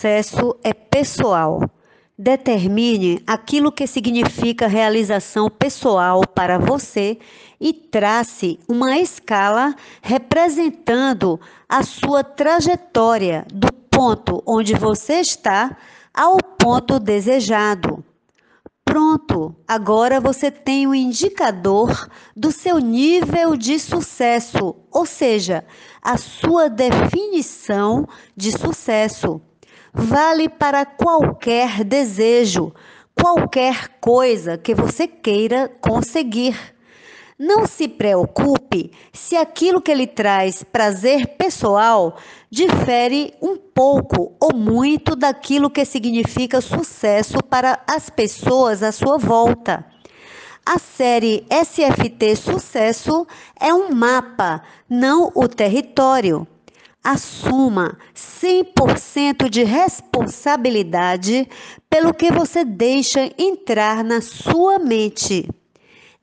sucesso é pessoal. Determine aquilo que significa realização pessoal para você e trace uma escala representando a sua trajetória do ponto onde você está ao ponto desejado. Pronto, agora você tem um indicador do seu nível de sucesso, ou seja, a sua definição de sucesso. Vale para qualquer desejo, qualquer coisa que você queira conseguir. Não se preocupe se aquilo que lhe traz prazer pessoal difere um pouco ou muito daquilo que significa sucesso para as pessoas à sua volta. A série SFT Sucesso é um mapa, não o território. Assuma 100% de responsabilidade pelo que você deixa entrar na sua mente.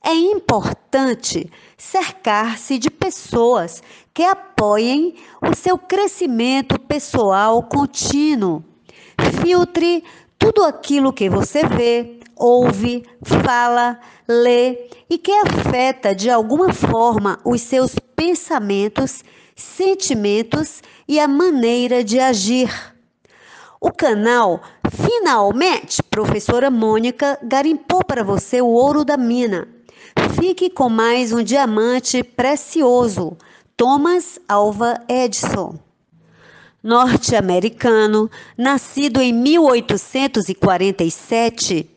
É importante cercar-se de pessoas que apoiem o seu crescimento pessoal contínuo. Filtre tudo aquilo que você vê, ouve, fala, lê e que afeta de alguma forma os seus pensamentos, sentimentos e a maneira de agir. O canal Finalmente, Professora Mônica garimpou para você o ouro da mina. Fique com mais um diamante precioso. Thomas Alva Edison. Norte-americano, nascido em 1847,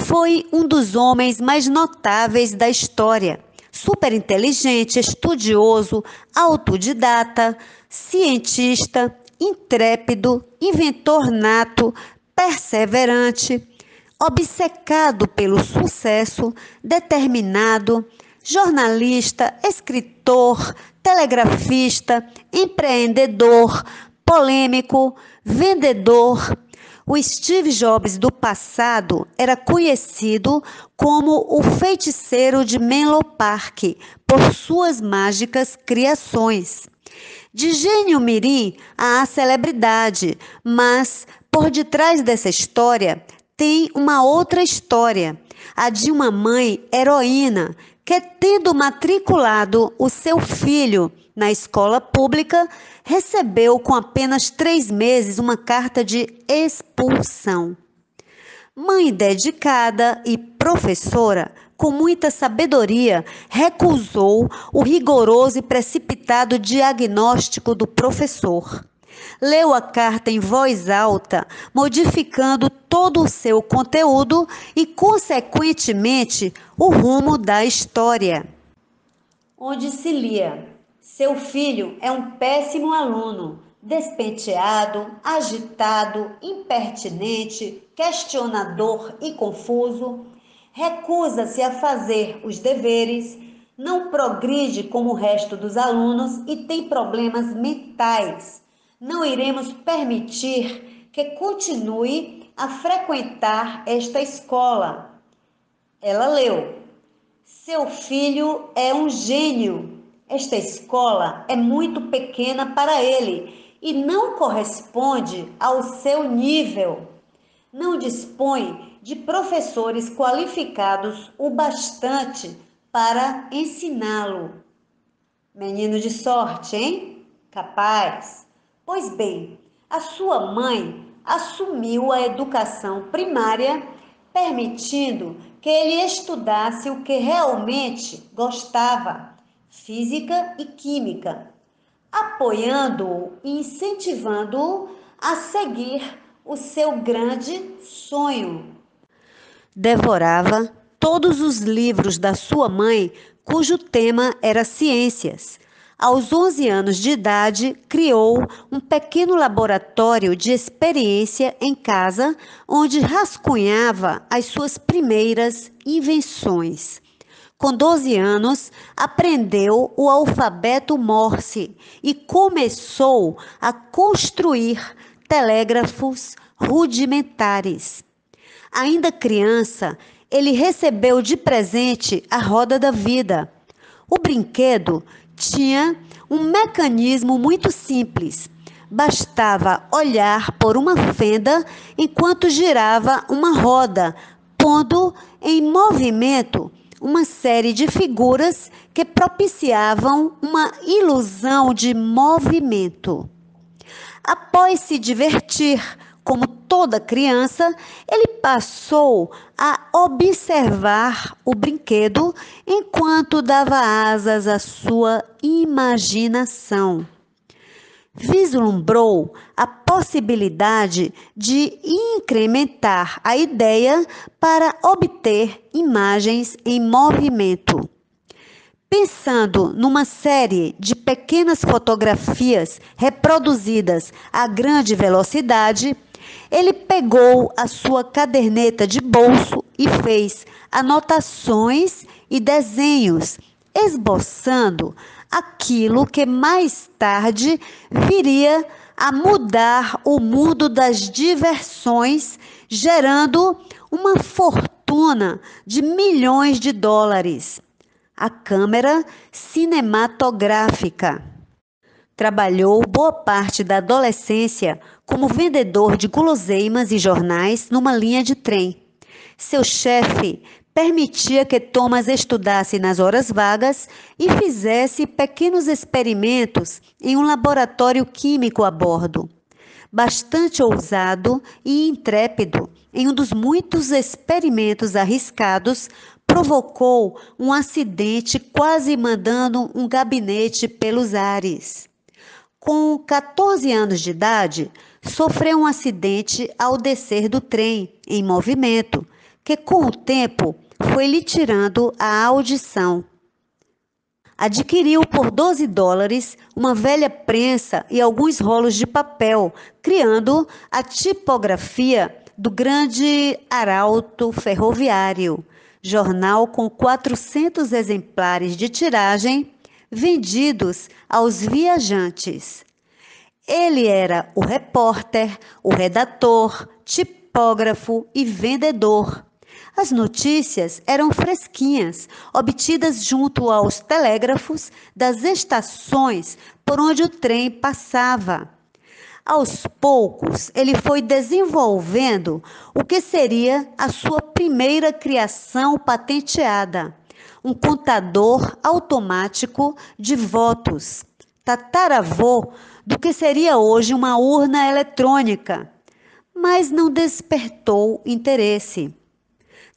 foi um dos homens mais notáveis da história. Super inteligente, estudioso, autodidata, cientista, intrépido, inventor nato, perseverante, obcecado pelo sucesso, determinado, jornalista, escritor, telegrafista, empreendedor, polêmico, vendedor. O Steve Jobs do passado era conhecido como o feiticeiro de Menlo Park por suas mágicas criações. De gênio mirim à celebridade, mas por detrás dessa história tem uma outra história, a de uma mãe heroína que, tendo matriculado o seu filho na escola pública, recebeu com apenas 3 meses uma carta de expulsão. Mãe dedicada e professora, com muita sabedoria, recusou o rigoroso e precipitado diagnóstico do professor. Leu a carta em voz alta, modificando todo o seu conteúdo e, consequentemente, o rumo da história. Onde se lia: seu filho é um péssimo aluno, despenteado, agitado, impertinente, questionador e confuso, recusa-se a fazer os deveres, não progride como o resto dos alunos e tem problemas mentais. Não iremos permitir que continue a frequentar esta escola. Ela leu: seu filho é um gênio. Esta escola é muito pequena para ele e não corresponde ao seu nível. Não dispõe de professores qualificados o bastante para ensiná-lo. Menino de sorte, hein? Capaz. Pois bem, a sua mãe assumiu a educação primária, permitindo que ele estudasse o que realmente gostava, física e química, apoiando-o e incentivando-o a seguir o seu grande sonho. Devorava todos os livros da sua mãe, cujo tema era ciências. Aos 11 anos de idade, criou um pequeno laboratório de experiência em casa, onde rascunhava as suas primeiras invenções. Com 12 anos, aprendeu o alfabeto Morse e começou a construir telégrafos rudimentares. Ainda criança, ele recebeu de presente a roda da vida. O brinquedo tinha um mecanismo muito simples. bastava olhar por uma fenda enquanto girava uma roda, pondo em movimento uma série de figuras que propiciavam uma ilusão de movimento. Após se divertir, como toda criança, ele passou a observar o brinquedo enquanto dava asas à sua imaginação. Vislumbrou a possibilidade de incrementar a ideia para obter imagens em movimento. Pensando numa série de pequenas fotografias reproduzidas a grande velocidade, ele pegou a sua caderneta de bolso e fez anotações e desenhos, esboçando aquilo que mais tarde viria a mudar o mundo das diversões, gerando uma fortuna de milhões de dólares. A câmera cinematográfica. Trabalhou boa parte da adolescência como vendedor de guloseimas e jornais numa linha de trem. Seu chefe permitia que Thomas estudasse nas horas vagas e fizesse pequenos experimentos em um laboratório químico a bordo. Bastante ousado e intrépido, em um dos muitos experimentos arriscados, provocou um acidente, quase mandando um gabinete pelos ares. Com 14 anos de idade, sofreu um acidente ao descer do trem em movimento, que com o tempo foi lhe tirando a audição. Adquiriu por $12 uma velha prensa e alguns rolos de papel, criando a tipografia do Grande Arauto Ferroviário, jornal com 400 exemplares de tiragem vendidos aos viajantes. Ele era o repórter, o redator, tipógrafo e vendedor. As notícias eram fresquinhas, obtidas junto aos telégrafos das estações por onde o trem passava. Aos poucos, ele foi desenvolvendo o que seria a sua primeira criação patenteada, um contador automático de votos, tataravô do que seria hoje uma urna eletrônica, mas não despertou interesse.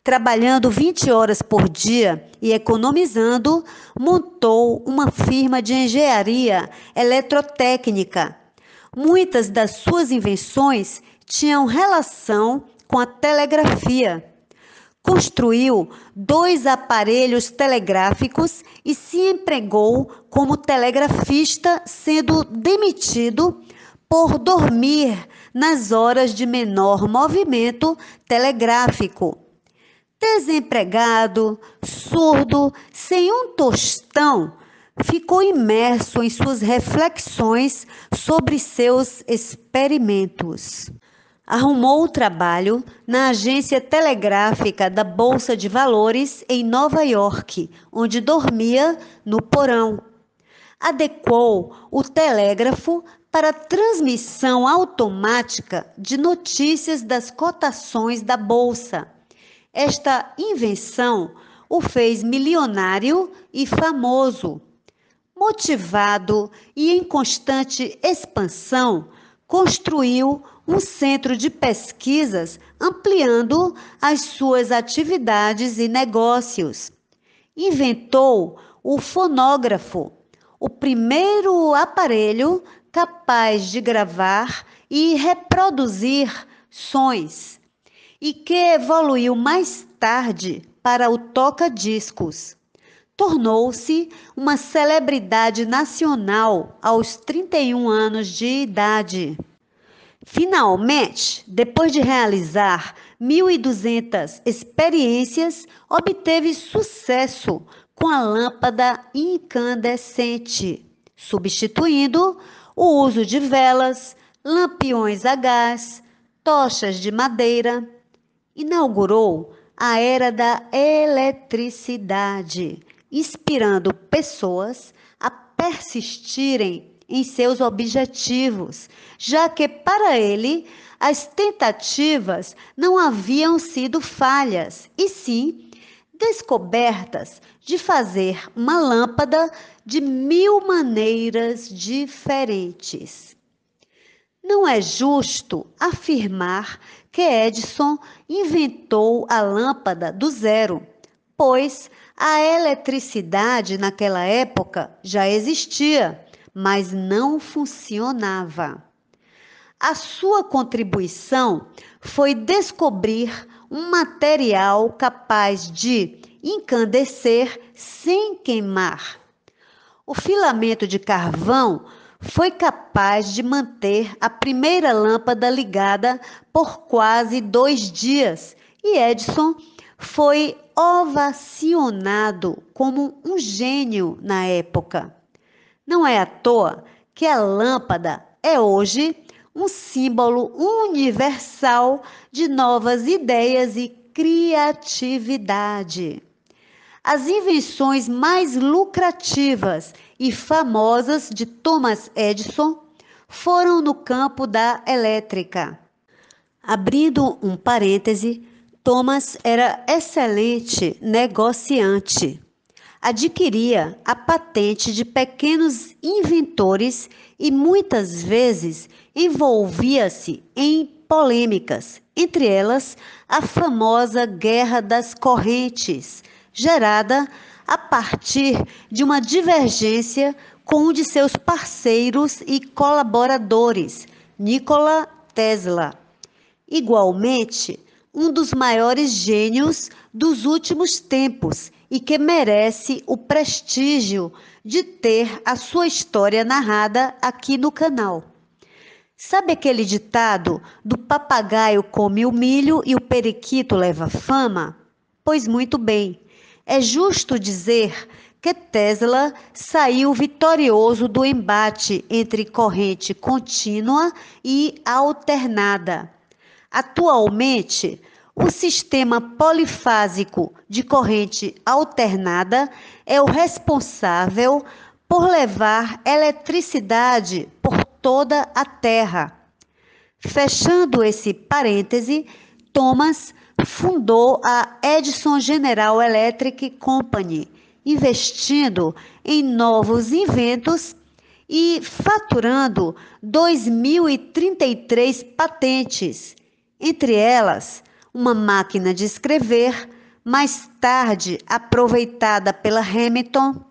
Trabalhando 20 horas por dia e economizando, montou uma firma de engenharia eletrotécnica. Muitas das suas invenções tinham relação com a telegrafia. Construiu 2 aparelhos telegráficos e se empregou como telegrafista, sendo demitido por dormir nas horas de menor movimento telegráfico. Desempregado, surdo, sem um tostão, ficou imerso em suas reflexões sobre seus experimentos. Arrumou trabalho na agência telegráfica da Bolsa de Valores em Nova York, onde dormia no porão. Adequou o telégrafo para a transmissão automática de notícias das cotações da Bolsa. Esta invenção o fez milionário e famoso. Motivado e em constante expansão, construiu um centro de pesquisas, ampliando as suas atividades e negócios. Inventou o fonógrafo, o primeiro aparelho capaz de gravar e reproduzir sons, e que evoluiu mais tarde para o toca-discos. Tornou-se uma celebridade nacional aos 31 anos de idade. Finalmente, depois de realizar 1.200 experiências, obteve sucesso com a lâmpada incandescente, substituindo o uso de velas, lampiões a gás, tochas de madeira. Inaugurou a era da eletricidade, inspirando pessoas a persistirem em seus objetivos, já que para ele as tentativas não haviam sido falhas, e sim descobertas de fazer uma lâmpada de 1000 maneiras diferentes. Não é justo afirmar que Edison inventou a lâmpada do zero, pois a eletricidade naquela época já existia, mas não funcionava. A sua contribuição foi descobrir um material capaz de incandescer sem queimar. O filamento de carvão foi capaz de manter a primeira lâmpada ligada por quase 2 dias e Edison foi ovacionado como um gênio na época. Não é à toa que a lâmpada é hoje um símbolo universal de novas ideias e criatividade. As invenções mais lucrativas e famosas de Thomas Edison foram no campo da elétrica. Abrindo um parêntese, Thomas era excelente negociante. Adquiria a patente de pequenos inventores e muitas vezes envolvia-se em polêmicas, entre elas a famosa Guerra das Correntes, gerada a partir de uma divergência com um de seus parceiros e colaboradores, Nikola Tesla. Igualmente, um dos maiores gênios dos últimos tempos e que merece o prestígio de ter a sua história narrada aqui no canal. Sabe aquele ditado do papagaio come o milho e o periquito leva fama? Pois muito bem, é justo dizer que Tesla saiu vitorioso do embate entre corrente contínua e alternada. Atualmente, o sistema polifásico de corrente alternada é o responsável por levar eletricidade por toda a Terra. Fechando esse parêntese, Thomas fundou a Edison General Electric Company, investindo em novos inventos e faturando 2.033 patentes, entre elas uma máquina de escrever, mais tarde aproveitada pela Hamilton,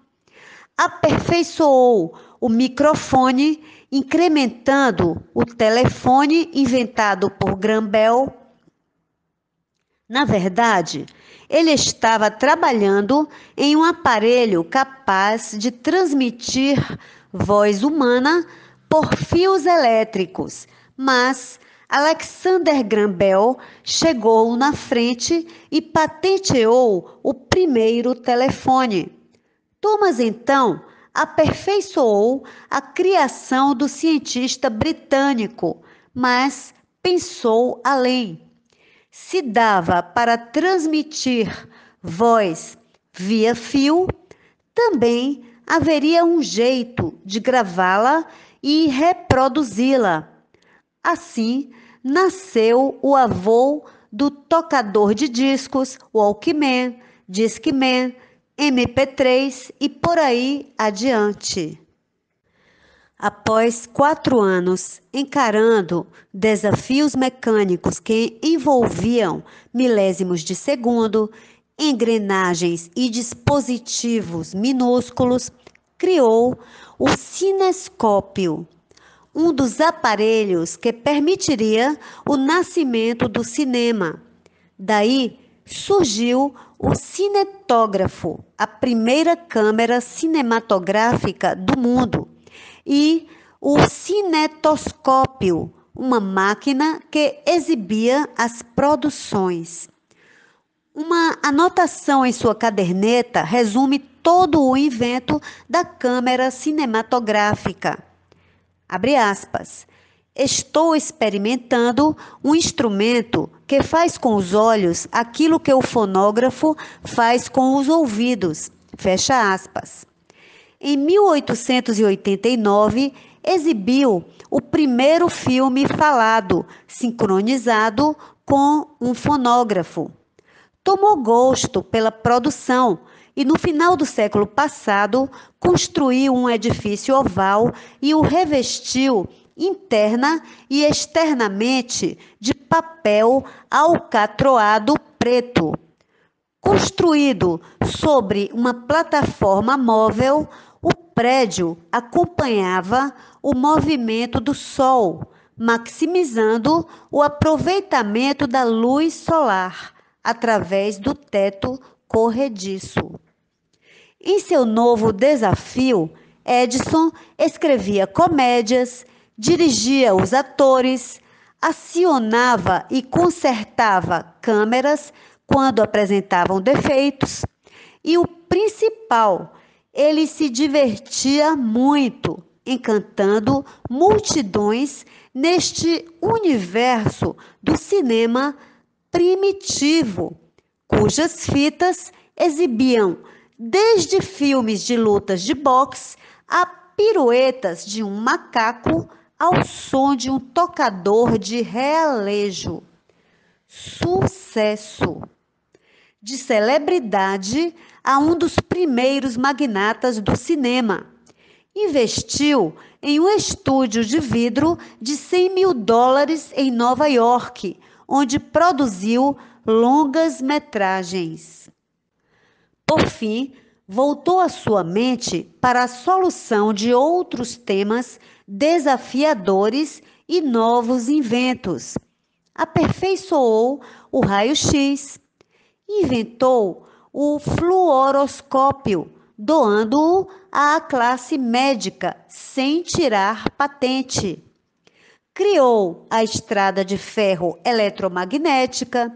aperfeiçoou o microfone, incrementando o telefone inventado por Graham Bell. Na verdade, ele estava trabalhando em um aparelho capaz de transmitir voz humana por fios elétricos, mas Alexander Graham Bell chegou na frente e patenteou o primeiro telefone. Thomas, então, aperfeiçoou a criação do cientista britânico, mas pensou além. Se dava para transmitir voz via fio, também haveria um jeito de gravá-la e reproduzi-la. Assim, nasceu o avô do tocador de discos, Walkman, Discman, MP3 e por aí adiante. Após 4 anos encarando desafios mecânicos que envolviam milésimos de segundo, engrenagens e dispositivos minúsculos, criou o cinescópio, um dos aparelhos que permitiria o nascimento do cinema. Daí surgiu o cinetógrafo, a primeira câmera cinematográfica do mundo, e o cinetoscópio, uma máquina que exibia as produções. Uma anotação em sua caderneta resume todo o invento da câmera cinematográfica. Abre aspas. Estou experimentando um instrumento que faz com os olhos aquilo que o fonógrafo faz com os ouvidos. Fecha aspas. em 1889, exibiu o primeiro filme falado, sincronizado com um fonógrafo. Tomou gosto pela produção e, no final do século passado, construiu um edifício oval e o revestiu interna e externamente de papel alcatroado preto. Construído sobre uma plataforma móvel, o prédio acompanhava o movimento do sol, maximizando o aproveitamento da luz solar através do teto corrediço. Em seu novo desafio, Edison escrevia comédias, dirigia os atores, acionava e consertava câmeras quando apresentavam defeitos, e o principal, ele se divertia muito, encantando multidões neste universo do cinema primitivo, cujas fitas exibiam desde filmes de lutas de boxe a piruetas de um macaco ao som de um tocador de realejo. Sucesso! De celebridade a um dos primeiros magnatas do cinema. Investiu em um estúdio de vidro de $100 mil em Nova York, onde produziu longas metragens. Por fim, voltou a sua mente para a solução de outros temas desafiadores e novos inventos. Aperfeiçoou o raio-x, inventou o fluoroscópio, doando-o à classe médica sem tirar patente. Criou a estrada de ferro eletromagnética,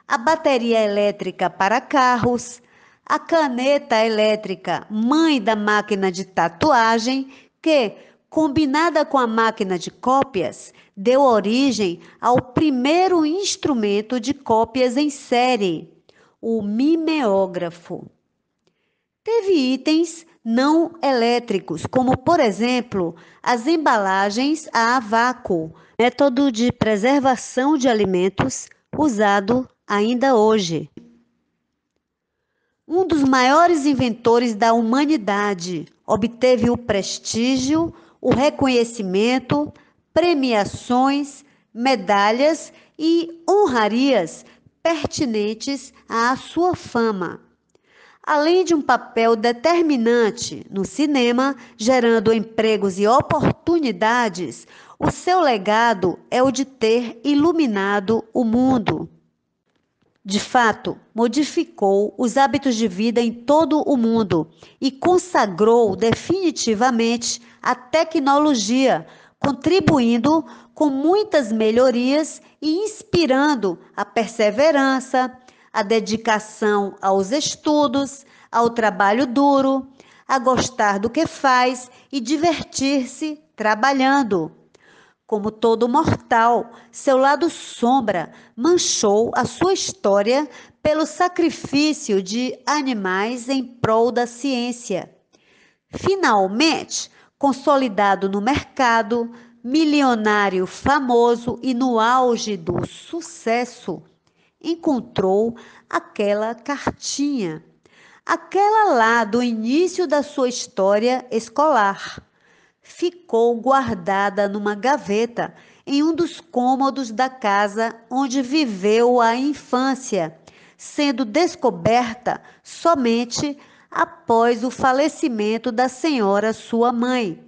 a bateria elétrica para carros, a caneta elétrica, mãe da máquina de tatuagem, que, combinada com a máquina de cópias, deu origem ao primeiro instrumento de cópias em série, o mimeógrafo. Teve itens não elétricos, como, por exemplo, as embalagens a vácuo, método de preservação de alimentos usado ainda hoje. Um dos maiores inventores da humanidade, obteve o prestígio, o reconhecimento, premiações, medalhas e honrarias pertinentes à sua fama. Além de um papel determinante no cinema, gerando empregos e oportunidades, o seu legado é o de ter iluminado o mundo. De fato, modificou os hábitos de vida em todo o mundo e consagrou definitivamente a tecnologia, contribuindo com muitas melhorias e inspirando a perseverança, a dedicação aos estudos, ao trabalho duro, a gostar do que faz e divertir-se trabalhando. Como todo mortal, seu lado sombra manchou a sua história pelo sacrifício de animais em prol da ciência. Finalmente, consolidado no mercado, milionário famoso e no auge do sucesso, encontrou aquela cartinha, aquela lá do início da sua história escolar. Ficou guardada numa gaveta em um dos cômodos da casa onde viveu a infância, sendo descoberta somente após o falecimento da senhora sua mãe.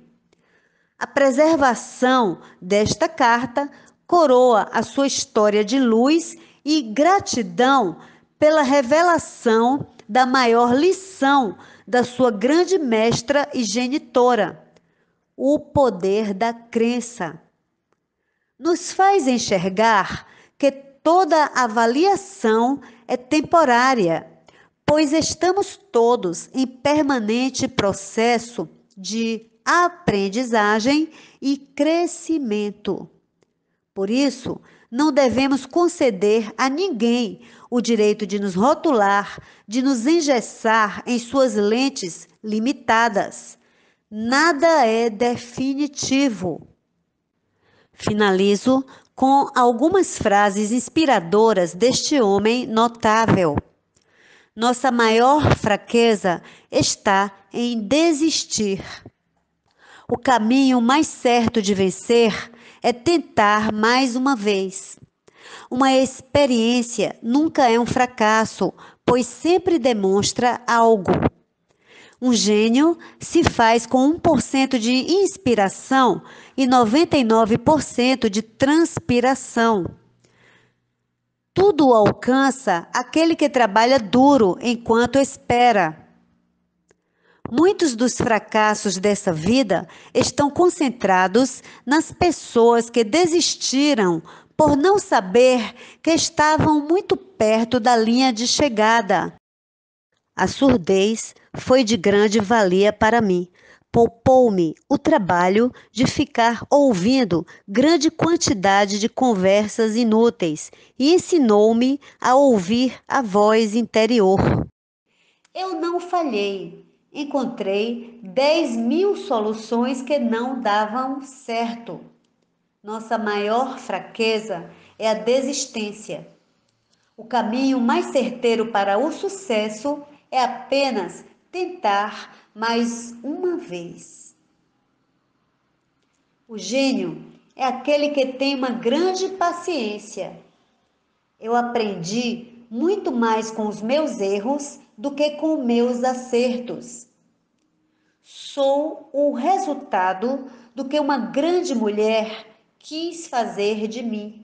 A preservação desta carta coroa a sua história de luz e gratidão pela revelação da maior lição da sua grande mestra e genitora, o poder da crença. Nos faz enxergar que toda avaliação é temporária, pois estamos todos em permanente processo de aprendizagem e crescimento. Por isso, não devemos conceder a ninguém o direito de nos rotular, de nos engessar em suas lentes limitadas. Nada é definitivo. Finalizo com algumas frases inspiradoras deste homem notável. Nossa maior fraqueza está em desistir. O caminho mais certo de vencer é tentar mais uma vez. Uma experiência nunca é um fracasso, pois sempre demonstra algo. Um gênio se faz com 1% de inspiração e 99% de transpiração. Tudo alcança aquele que trabalha duro enquanto espera. Muitos dos fracassos dessa vida estão concentrados nas pessoas que desistiram por não saber que estavam muito perto da linha de chegada. A surdez foi de grande valia para mim. Poupou-me o trabalho de ficar ouvindo grande quantidade de conversas inúteis e ensinou-me a ouvir a voz interior. Eu não falhei. Encontrei 10.000 soluções que não davam certo. Nossa maior fraqueza é a desistência. O caminho mais certeiro para o sucesso é apenas tentar mais uma vez. O gênio é aquele que tem uma grande paciência. Eu aprendi muito mais com os meus erros do que com meus acertos. Sou o resultado do que uma grande mulher quis fazer de mim.